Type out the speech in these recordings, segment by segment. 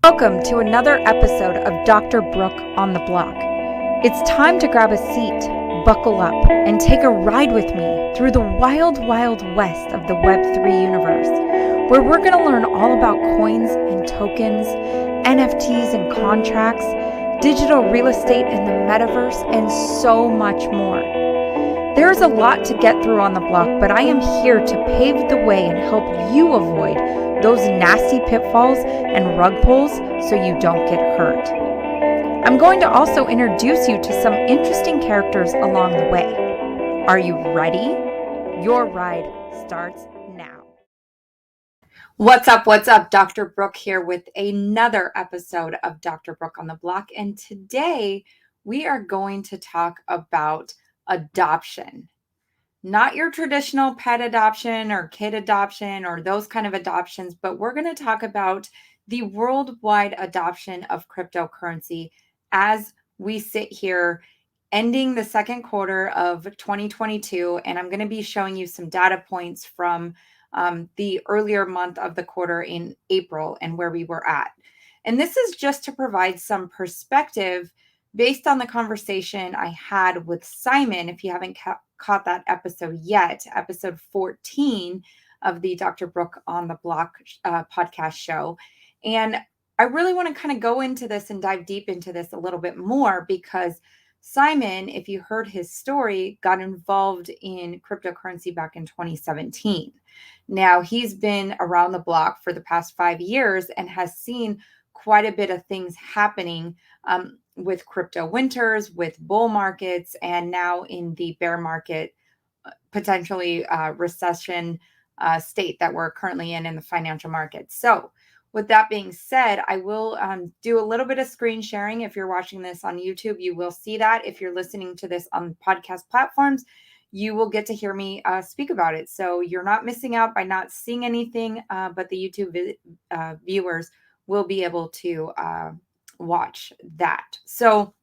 Welcome to another episode of Dr. Brook on the Block. It's time to grab a seat, buckle up, and take a ride with me through the wild, wild west of the Web3 universe, where we're going to learn all about coins and tokens, NFTs and contracts, digital real estate and the metaverse, and so much more. There's a lot to get through on the block, but I am here to pave the way and help you avoid those nasty pitfalls and rug pulls so you don't get hurt. I'm going to also introduce you to some interesting characters along the way. Are you ready? Your ride starts now. What's up? Dr. Brook here with another episode of Dr. Brook on the Block. And today we are going to talk about adoption. Not your traditional pet adoption or kid adoption or those kind of adoptions, but we're going to talk about the worldwide adoption of cryptocurrency as we sit here ending the second quarter of 2022. And I'm going to be showing you some data points from the earlier month of the quarter in April and where we were at. And this is just to provide some perspective based on the conversation I had with Simon. If you haven't caught that episode yet, episode 14 of the Dr. Brook on the Block podcast show. And I really want to kind of go into this and dive deep into this a little bit more because Simon, if you heard his story, got involved in cryptocurrency back in 2017. Now, he's been around the block for the past 5 years and has seen quite a bit of things happening with crypto winters, with bull markets, and now in the bear market, potentially recession state that we're currently in the financial markets. So with that being said, I will do a little bit of screen sharing. If you're watching this on YouTube, you will see that. If you're listening to this on podcast platforms, you will get to hear me speak about it. So you're not missing out by not seeing anything, but the YouTube viewers will be able to watch that. So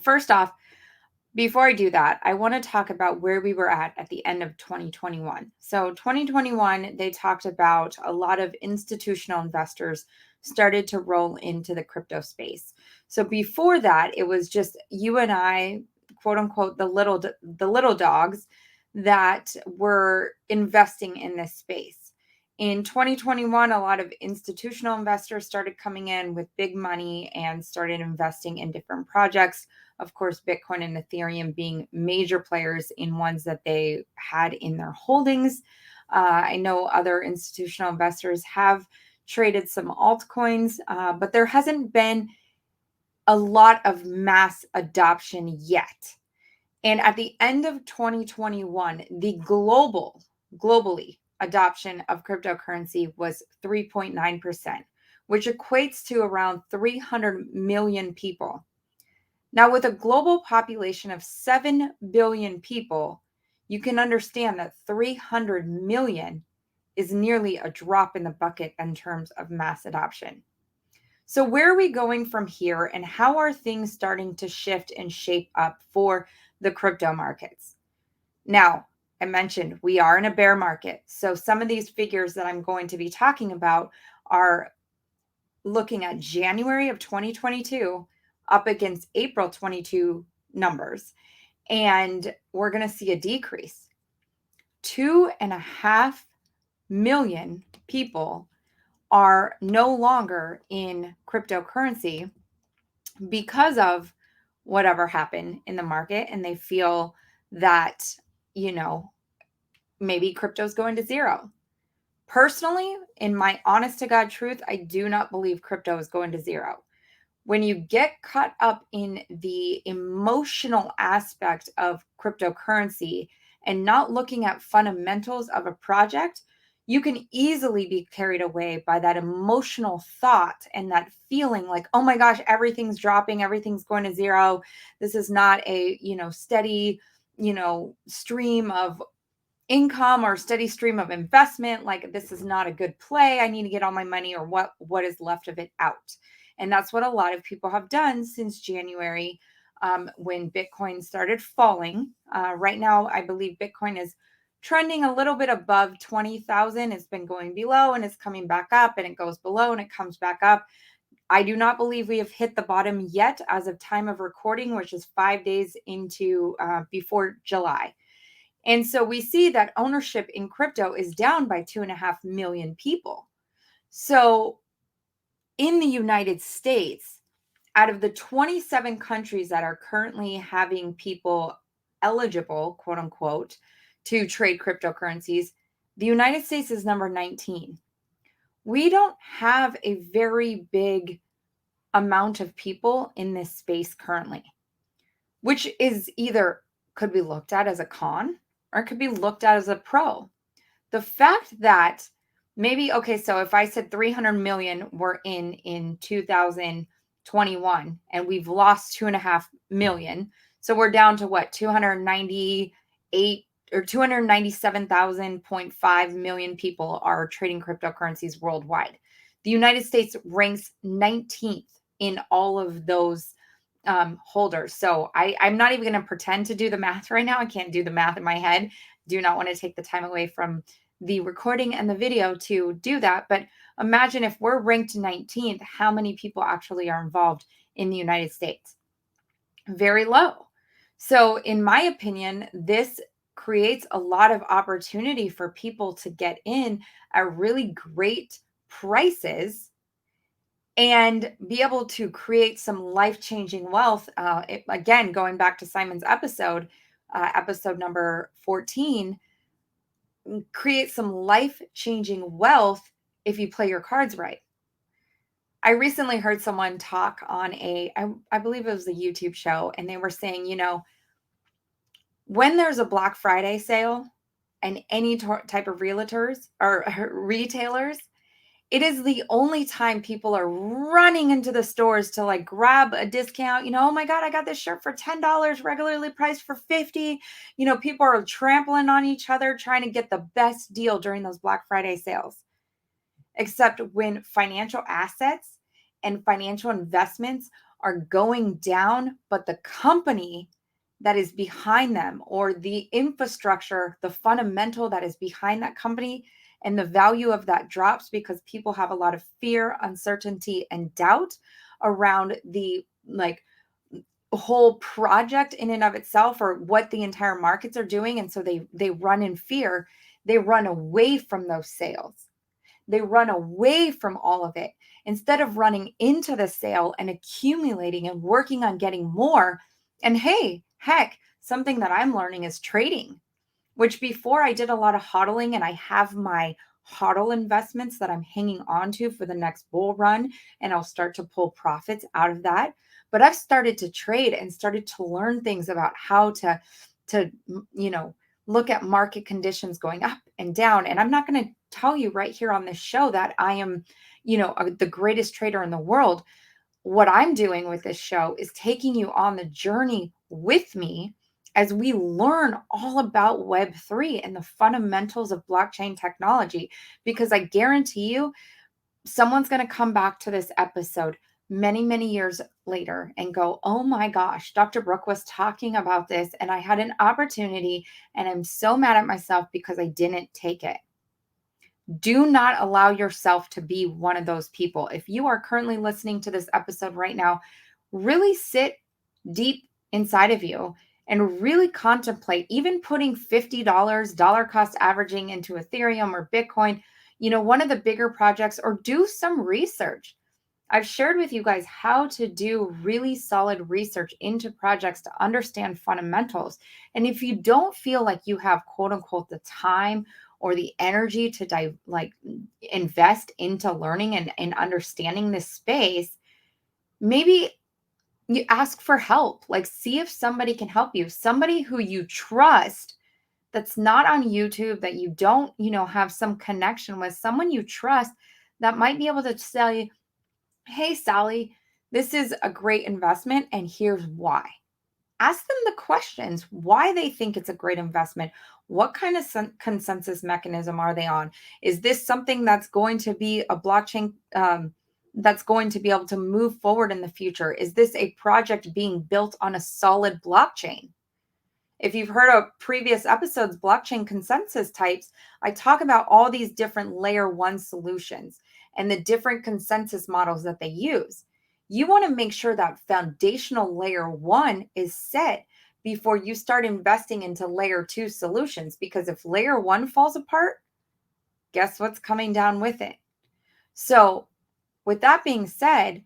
first off, before I do that, I want to talk about where we were at the end of 2021. So 2021, they talked about a lot of institutional investors started to roll into the crypto space. So before that, it was just you and I, quote unquote, the little dogs that were investing in this space. In 2021, a lot of institutional investors started coming in with big money and started investing in different projects. Of course, Bitcoin and Ethereum being major players in ones that they had in their holdings. I know other institutional investors have traded some altcoins, but there hasn't been a lot of mass adoption yet. And at the end of 2021, the globally, adoption of cryptocurrency was 3.9%, which equates to around 300 million people. Now, with a global population of 7 billion people, you can understand that 300 million is nearly a drop in the bucket in terms of mass adoption. So where are we going from here, and how are things starting to shift and shape up for the crypto markets? Now, I mentioned we are in a bear market. So some of these figures that I'm going to be talking about are looking at January of 2022 up against April 22 numbers. And we're going to see a decrease. 2.5 million people are no longer in cryptocurrency because of whatever happened in the market. And they feel that, maybe crypto's going to zero. Personally, in my honest to God truth, I do not believe crypto is going to zero. When you get caught up in the emotional aspect of cryptocurrency and not looking at fundamentals of a project, you can easily be carried away by that emotional thought and that feeling like, oh my gosh, everything's dropping, everything's going to zero. This is not a, steady, stream of income or steady stream of investment. Like, this is not a good play. I need to get all my money or what is left of it out. And that's what a lot of people have done since January, when Bitcoin started falling. Right now, I believe Bitcoin is trending a little bit above 20,000. It's been going below and it's coming back up, and it goes below and it comes back up. I do not believe we have hit the bottom yet as of time of recording, which is 5 days into before July. And so we see that ownership in crypto is down by 2.5 million people. So in the United States, out of the 27 countries that are currently having people eligible, quote unquote, to trade cryptocurrencies, the United States is number 19. We don't have a very big amount of people in this space currently, which is either could be looked at as a con or it could be looked at as a pro. The fact that maybe, okay, so if I said 300 million were in 2021 and we've lost 2.5 million, so we're down to what, 298 or 297,000.5 million people are trading cryptocurrencies worldwide. The United States ranks 19th in all of those holders. So I'm not even going to pretend to do the math right now. I can't do the math in my head. Do not want to take the time away from the recording and the video to do that. But imagine if we're ranked 19th, how many people actually are involved in the United States? Very low. So in my opinion, this creates a lot of opportunity for people to get in at really great prices and be able to create some life-changing wealth. Again, going back to Simon's episode, episode number 14, create some life-changing wealth if you play your cards right. I recently heard someone talk on I believe it was a YouTube show, and they were saying, when there's a Black Friday sale and any type of realtors or retailers, it is the only time people are running into the stores to like grab a discount. Oh my God, I got this shirt for $10, regularly priced for $50. People are trampling on each other trying to get the best deal during those Black Friday sales. Except when financial assets and financial investments are going down, but the company that is behind them or the infrastructure, the fundamental that is behind that company and the value of that drops because people have a lot of fear, uncertainty, and doubt around the whole project in and of itself or what the entire markets are doing. And so they run in fear. They run away from those sales. They run away from all of it instead of running into the sale and accumulating and working on getting more. And hey, heck, something that I'm learning is trading, which before I did a lot of hodling, and I have my hodl investments that I'm hanging on to for the next bull run, and I'll start to pull profits out of that. But I've started to trade and started to learn things about how to look at market conditions going up and down. And I'm not going to tell you right here on this show that I am, the greatest trader in the world. What I'm doing with this show is taking you on the journey with me as we learn all about Web3 and the fundamentals of blockchain technology, because I guarantee you, someone's going to come back to this episode many, many years later and go, oh my gosh, Dr. Brook was talking about this and I had an opportunity and I'm so mad at myself because I didn't take it. Do not allow yourself to be one of those people. If you are currently listening to this episode right now, really sit deep inside of you and really contemplate even putting $50 dollar cost averaging into Ethereum or Bitcoin, one of the bigger projects, or do some research. I've shared with you guys how to do really solid research into projects to understand fundamentals. And if you don't feel like you have, quote unquote, the time or the energy to invest into learning and understanding this space, maybe you ask for help. See if somebody can help you, somebody who you trust, that's not on YouTube, that you don't, have some connection with, someone you trust that might be able to tell you, hey, Sally, this is a great investment and here's why. Ask them the questions, why they think it's a great investment. What kind of consensus mechanism are they on? Is this something that's going to be a blockchain that's going to be able to move forward in the future? Is this a project being built on a solid blockchain? If you've heard of previous episodes, blockchain consensus types, I talk about all these different layer one solutions and the different consensus models that they use. You want to make sure that foundational layer one is set before you start investing into layer two solutions. Because if layer one falls apart, guess what's coming down with it? So, with that being said,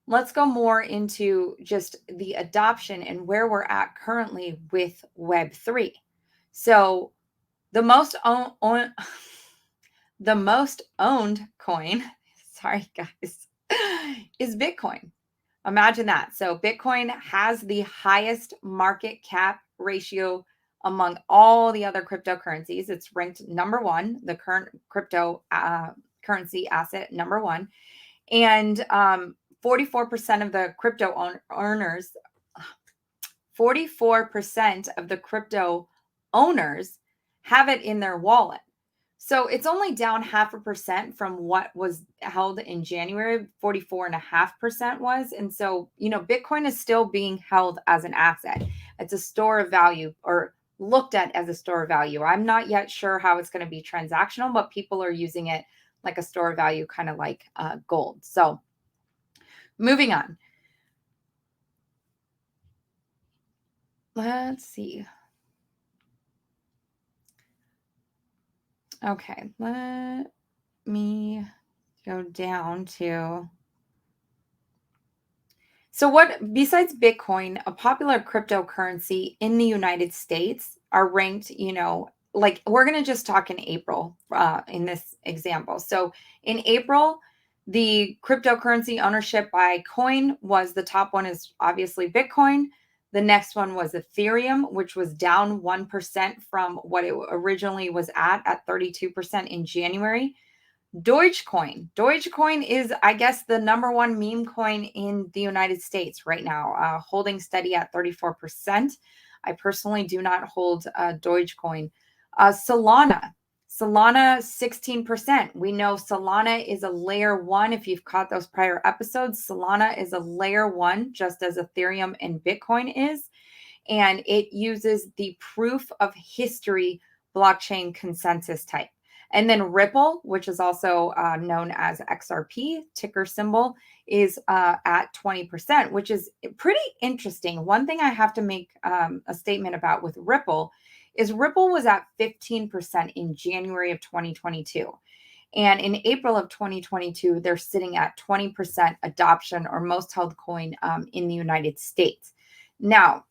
let's go more into just the adoption and where we're at currently with Web3. So, the most the most owned coin, sorry guys, is Bitcoin. Imagine that. So Bitcoin has the highest market cap ratio among all the other cryptocurrencies. It's ranked number one, the current crypto currency asset number one. And 44% of the earners, 44% of the crypto owners have it in their wallet. So it's only down 0.5% from what was held in January, 44.5% was. And so, Bitcoin is still being held as an asset. It's a store of value, or looked at as a store of value. I'm not yet sure how it's going to be transactional, but people are using it like a store of value, kind of like gold. So moving on. Let's see. Okay, let me go down to. So, what besides Bitcoin, a popular cryptocurrency in the United States are ranked, like we're going to just talk in April in this example. So, in April, the cryptocurrency ownership by coin was the top one is obviously Bitcoin. The next one was Ethereum, which was down 1% from what it originally was at 32% in January. Dogecoin. Dogecoin is, I guess, the number one meme coin in the United States right now, holding steady at 34%. I personally do not hold Dogecoin. Solana. Solana, 16%. We know Solana is a layer one. If you've caught those prior episodes, Solana is a layer one, just as Ethereum and Bitcoin is. And it uses the proof of history blockchain consensus type. And then Ripple, which is also known as XRP, ticker symbol, is at 20%, which is pretty interesting. One thing I have to make a statement about with Ripple is Ripple was at 15% in January of 2022. And in April of 2022, they're sitting at 20% adoption or most held coin in the United States. Now,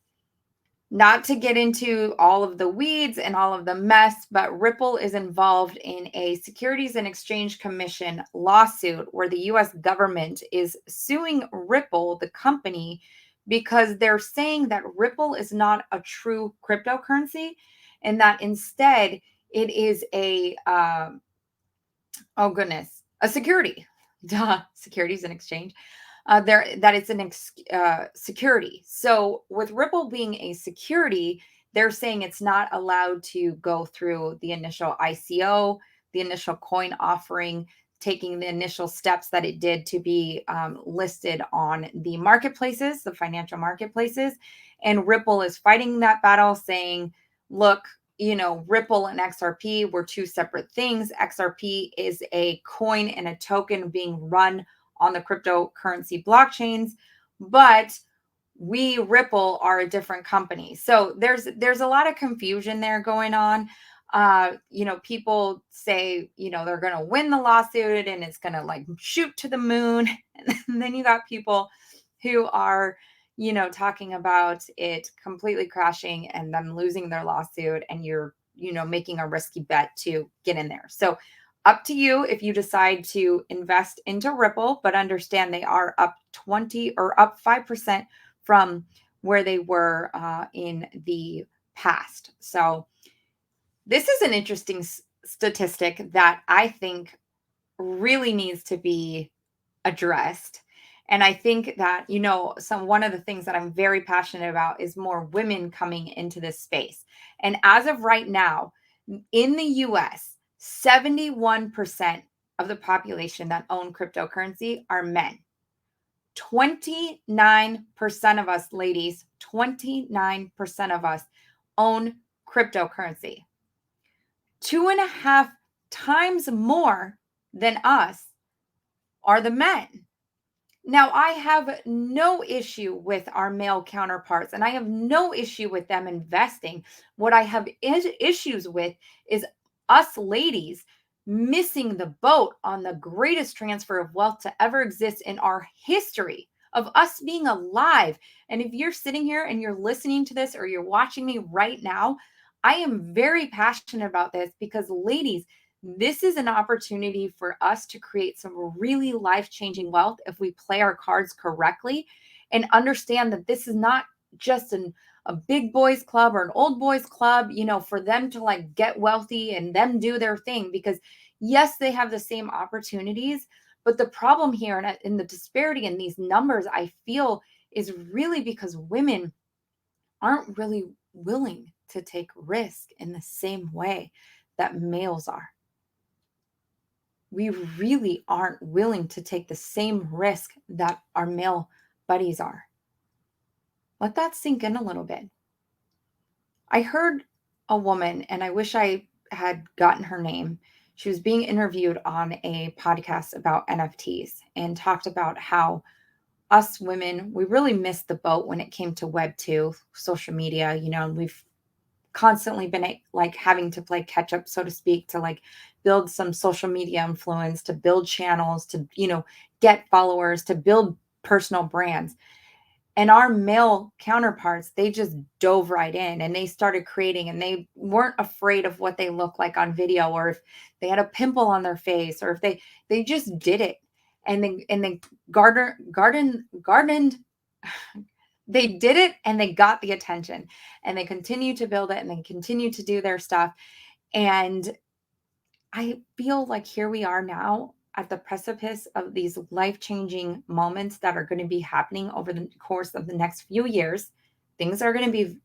not to get into all of the weeds and all of the mess, but Ripple is involved in a Securities and Exchange Commission lawsuit where the US government is suing Ripple, the company, because they're saying that Ripple is not a true cryptocurrency and that instead it is a security. Duh, Securities and Exchange. That it's an security. So with Ripple being a security, they're saying it's not allowed to go through the initial ICO, the initial coin offering, taking the initial steps that it did to be listed on the marketplaces, the financial marketplaces. And Ripple is fighting that battle, saying, look, Ripple and XRP were two separate things. XRP is a coin and a token being run on the cryptocurrency blockchains, but we Ripple are a different company. So there's a lot of confusion there going on. People say, they're going to win the lawsuit and it's going to like shoot to the moon. And then you got people who are, talking about it completely crashing and them losing their lawsuit, and you're, making a risky bet to get in there. So up to you if you decide to invest into Ripple, but understand they are up 20 or up 5% from where they were in the past. So this is an interesting statistic that I think really needs to be addressed. And I think that, one of the things that I'm very passionate about is more women coming into this space. And as of right now, in the US, 71% of the population that own cryptocurrency are men. 29% of us, ladies, 29% of us own cryptocurrency. 2.5 times more than us are the men. Now, I have no issue with our male counterparts, and I have no issue with them investing. What I have issues with is us ladies missing the boat on the greatest transfer of wealth to ever exist in our history of us being alive. And if you're sitting here and you're listening to this or you're watching me right now, I am very passionate about this because, ladies, this is an opportunity for us to create some really life changing wealth if we play our cards correctly and understand that this is not just a big boys club or an old boys club, for them to like get wealthy and them do their thing. Because, yes, they have the same opportunities. But the problem here and in the disparity in these numbers, I feel, is really because women aren't really willing to take risk in the same way that males are. We really aren't willing to take the same risk that our male buddies are. Let that sink in a little bit. I heard a woman, and I wish I had gotten her name. She was being interviewed on a podcast about NFTs and talked about how us women, we really missed the boat when it came to Web 2, social media, and we've constantly been like having to play catch up, so to speak, to like build some social media influence, to build channels, to, get followers, to build personal brands. And our male counterparts, they just dove right in and they started creating, and they weren't afraid of what they look like on video, or if they had a pimple on their face, or if they just did it. And they gardened they did it, and they got the attention, and they continue to build it, and they continue to do their stuff. And I feel like here we are now at the precipice of these life-changing moments that are going to be happening over the course of the next few years. Things are going to be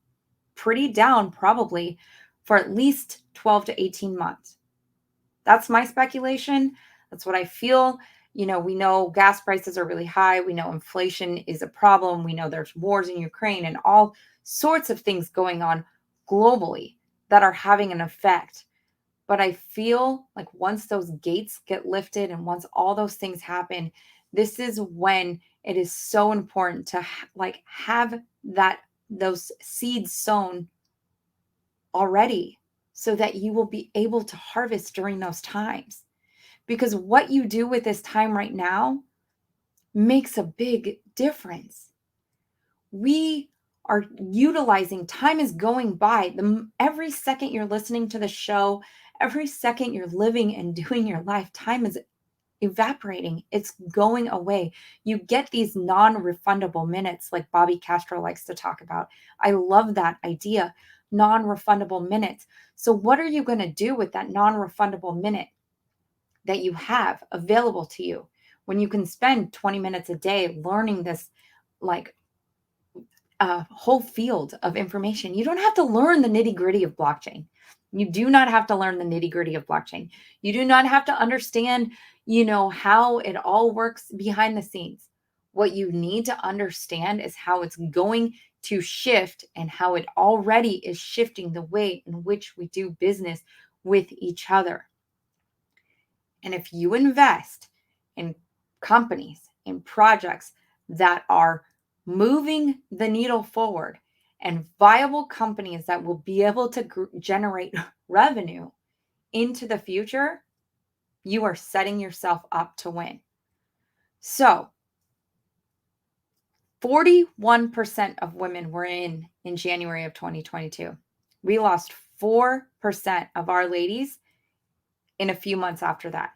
pretty down probably for at least 12 to 18 months. That's my speculation. That's what I feel. We know gas prices are really high. We know inflation is a problem. We know there's wars in Ukraine and all sorts of things going on globally that are having an effect. But I feel like once those gates get lifted and once all those things happen, this is when it is so important to have those seeds sown already so that you will be able to harvest during those times. Because what you do with this time right now makes a big difference. We are utilizing, time is going by. Every second you're listening to the show, every second you're living and doing your life, time is evaporating. It's going away. You get these non-refundable minutes like Bobby Castro likes to talk about. I love that idea, non-refundable minutes. So what are you going to do with that non-refundable minute that you have available to you when you can spend 20 minutes a day learning this like a whole field of information? You don't have to learn the nitty-gritty of blockchain. You do not have to learn the nitty-gritty of blockchain. You do not have to understand, how it all works behind the scenes. What you need to understand is how it's going to shift and how it already is shifting the way in which we do business with each other. And if you invest in companies, in projects that are moving the needle forward, and viable companies that will be able to generate revenue into the future, you are setting yourself up to win. So 41% of women were in January of 2022. We lost 4% of our ladies in a few months after that.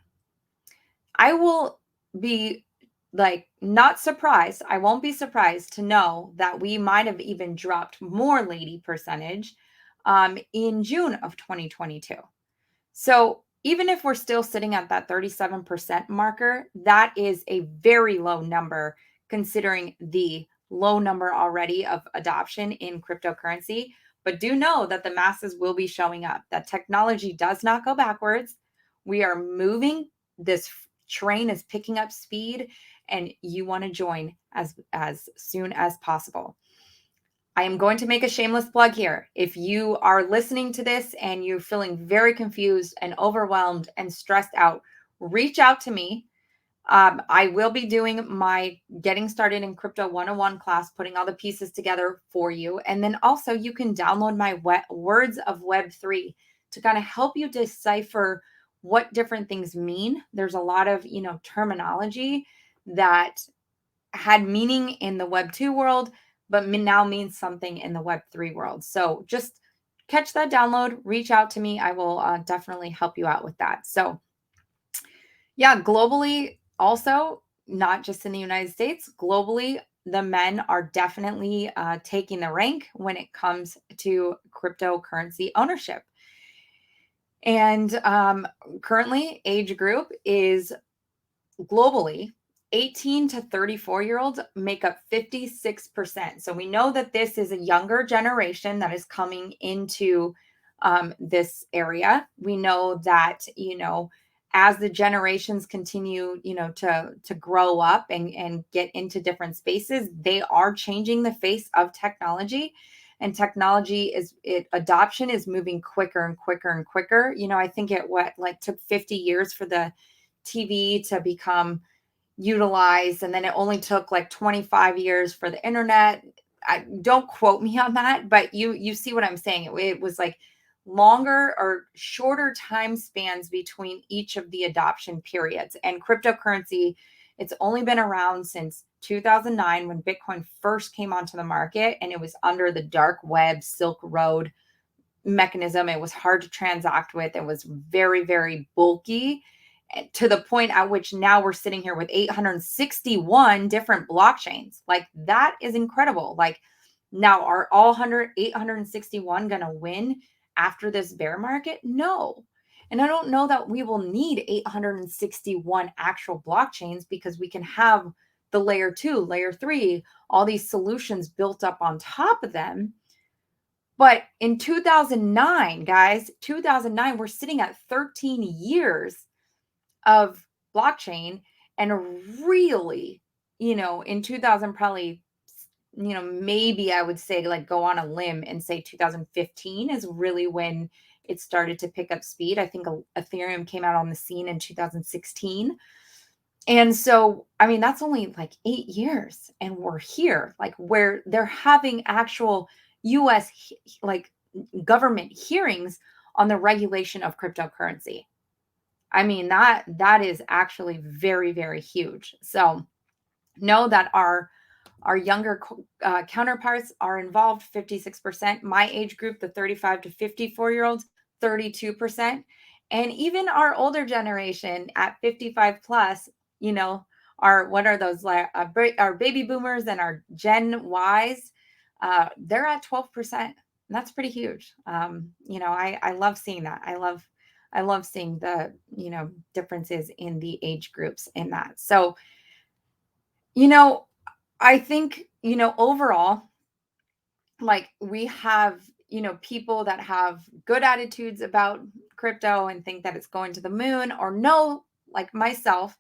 I will be not surprised. I won't be surprised to know that we might have even dropped more lady percentage in June of 2022. So even if we're still sitting at that 37% marker, that is a very low number considering the low number already of adoption in cryptocurrency. But do know that the masses will be showing up, that technology does not go backwards. We are moving. This train is picking up speed, and you want to join as soon as possible. I am going to make a shameless plug here. If you are listening to this and you're feeling very confused and overwhelmed and stressed out, reach out to me. I will be doing my Getting Started in Crypto 101 class, putting all the pieces together for you. And then also you can download my Words of Web3 to kind of help you decipher what different things mean. There's a lot of, terminology that had meaning in the Web 2 world, but now means something in the Web 3 world. So just catch that download, reach out to me. I will definitely help you out with that. So, yeah, globally, also, not just in the United States, globally, the men are definitely taking the rank when it comes to cryptocurrency ownership. And currently, age group is globally 18 to 34-year-olds make up 56%. So we know that this is a younger generation that is coming into this area. We know that, as the generations continue, to grow up and get into different spaces, they are changing the face of technology. And technology adoption is moving quicker and quicker and quicker. I think it took 50 years for the TV to become utilized, and then it only took like 25 years for the internet. Don't quote me on that, but you see what I'm saying. It was like longer or shorter time spans between each of the adoption periods. And cryptocurrency, it's only been around since 2009 when Bitcoin first came onto the market, and it was under the dark web Silk Road mechanism. It was hard to transact with. It was very, very bulky, to the point at which now we're sitting here with 861 different blockchains. Like, that is incredible. Like, now are all 861 going to win after this bear market? No. And I don't know that we will need 861 actual blockchains, because we can have the layer 2, layer 3, all these solutions built up on top of them. But in 2009, guys, 2009, we're sitting at 13 years of blockchain. And really, in 2000, probably, maybe I would say, like, go on a limb and say 2015 is really when it started to pick up speed. I think Ethereum came out on the scene in 2016. And so, I mean, that's only like 8 years, and we're here, like, where they're having actual US like government hearings on the regulation of cryptocurrency. I mean, that is actually very, very huge. So know that our younger counterparts are involved, 56%. My age group, the 35 to 54-year-olds, 32%. And even our older generation at 55 plus, what are those, our baby boomers and our Gen Ys, they're at 12%. And that's pretty huge. I love seeing that. I love seeing the, differences in the age groups in that. So, I think, overall, like, we have, people that have good attitudes about crypto and think that it's going to the moon, or know, like myself,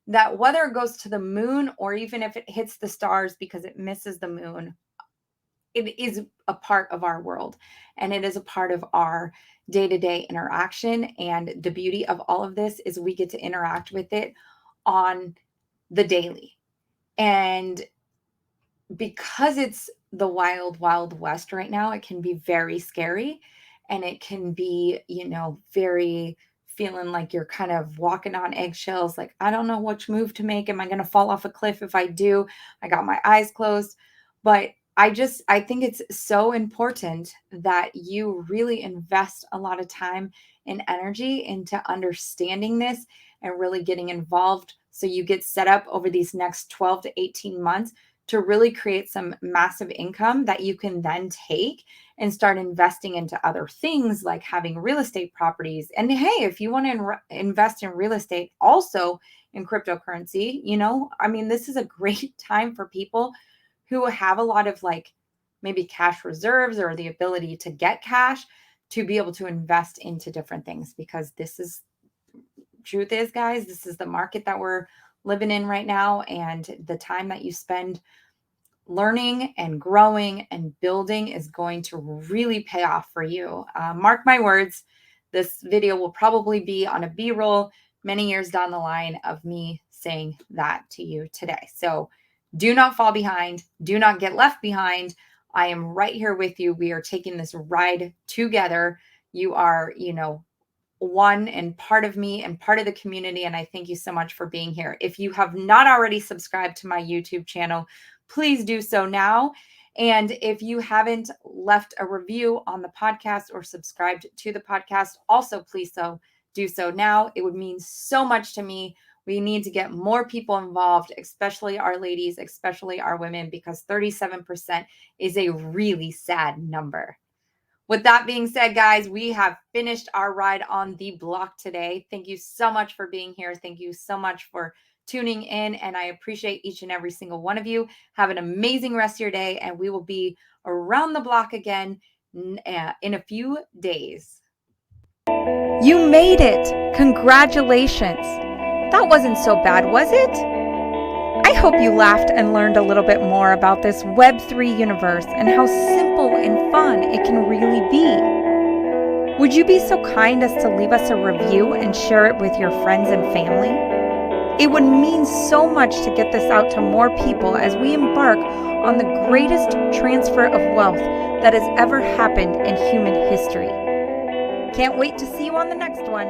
that whether it goes to the moon or even if it hits the stars because it misses the moon, it is a part of our world, and it is a part of our day-to-day interaction. And the beauty of all of this is we get to interact with it on the daily. And because it's the wild, wild west right now, it can be very scary, and it can be, very feeling like you're kind of walking on eggshells. Like, I don't know which move to make. Am I going to fall off a cliff? If I do, I got my eyes closed. But I think it's so important that you really invest a lot of time and energy into understanding this and really getting involved, so you get set up over these next 12 to 18 months to really create some massive income that you can then take and start investing into other things, like having real estate properties. And hey, if you want to invest in real estate, also in cryptocurrency, I mean, this is a great time for people who have a lot of, like, maybe cash reserves or the ability to get cash to be able to invest into different things, because truth is, guys, this is the market that we're living in right now. And the time that you spend learning and growing and building is going to really pay off for you. Mark my words, this video will probably be on a B-roll many years down the line of me saying that to you today. So do not fall behind. Do not get left behind. I am right here with you. We are taking this ride together. You are, one and part of me and part of the community. And I thank you so much for being here. If you have not already subscribed to my YouTube channel, please do so now. And if you haven't left a review on the podcast or subscribed to the podcast, also please do so now. It would mean so much to me. We need to get more people involved, especially our ladies, especially our women, because 37% is a really sad number. With that being said, guys, we have finished our ride on the block today. Thank you so much for being here. Thank you so much for tuning in, and I appreciate each and every single one of you. Have an amazing rest of your day, and we will be around the block again in a few days. You made it! Congratulations! That wasn't so bad, was it? I hope you laughed and learned a little bit more about this Web3 universe and how simple and fun it can really be. Would you be so kind as to leave us a review and share it with your friends and family? It would mean so much to get this out to more people as we embark on the greatest transfer of wealth that has ever happened in human history. Can't wait to see you on the next one.